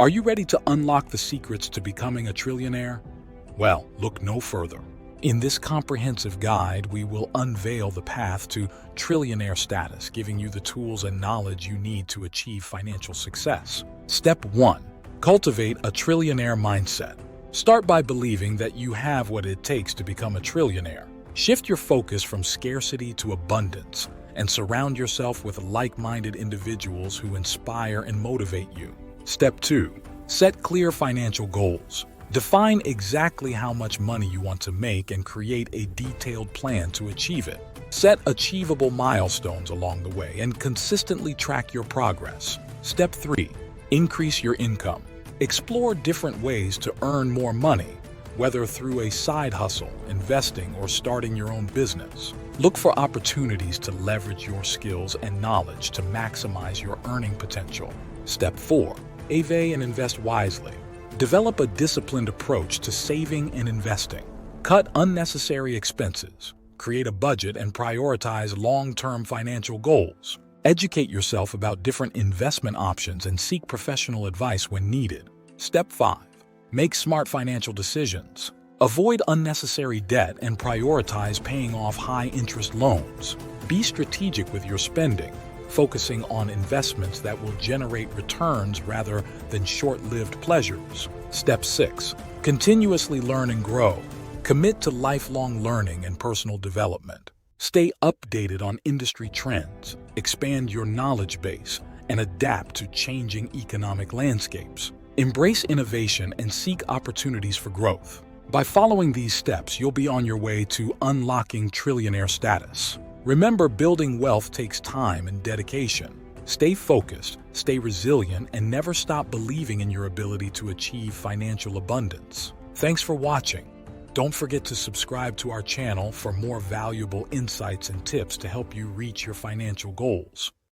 Are you ready to unlock the secrets to becoming a trillionaire? Well, look no further. In this comprehensive guide, we will unveil the path to trillionaire status, giving you the tools and knowledge you need to achieve financial success. Step 1. Cultivate a trillionaire mindset. Start by believing that you have what it takes to become a trillionaire. Shift your focus from scarcity to abundance and surround yourself with like-minded individuals who inspire and motivate you. Step 2. Set clear financial goals. Define exactly how much money you want to make and create a detailed plan to achieve it. Set achievable milestones along the way and consistently track your progress. Step 3. Increase your income. Explore different ways to earn more money, whether through a side hustle, investing, or starting your own business. Look for opportunities to leverage your skills and knowledge to maximize your earning potential. Step 4. Save and invest wisely. Develop a disciplined approach to saving and investing. Cut unnecessary expenses. Create a budget and prioritize long-term financial goals. Educate yourself about different investment options and seek professional advice when needed. Step 5. Make smart financial decisions. Avoid unnecessary debt and prioritize paying off high-interest loans. Be strategic with your spending, focusing on investments that will generate returns rather than short-lived pleasures. Step 6. Continuously learn and grow. Commit to lifelong learning and personal development. Stay updated on industry trends, expand your knowledge base, and adapt to changing economic landscapes. Embrace innovation and seek opportunities for growth. By following these steps, you'll be on your way to unlocking trillionaire status. Remember, building wealth takes time and dedication. Stay focused, stay resilient, and never stop believing in your ability to achieve financial abundance. Thanks for watching. Don't forget to subscribe to our channel for more valuable insights and tips to help you reach your financial goals.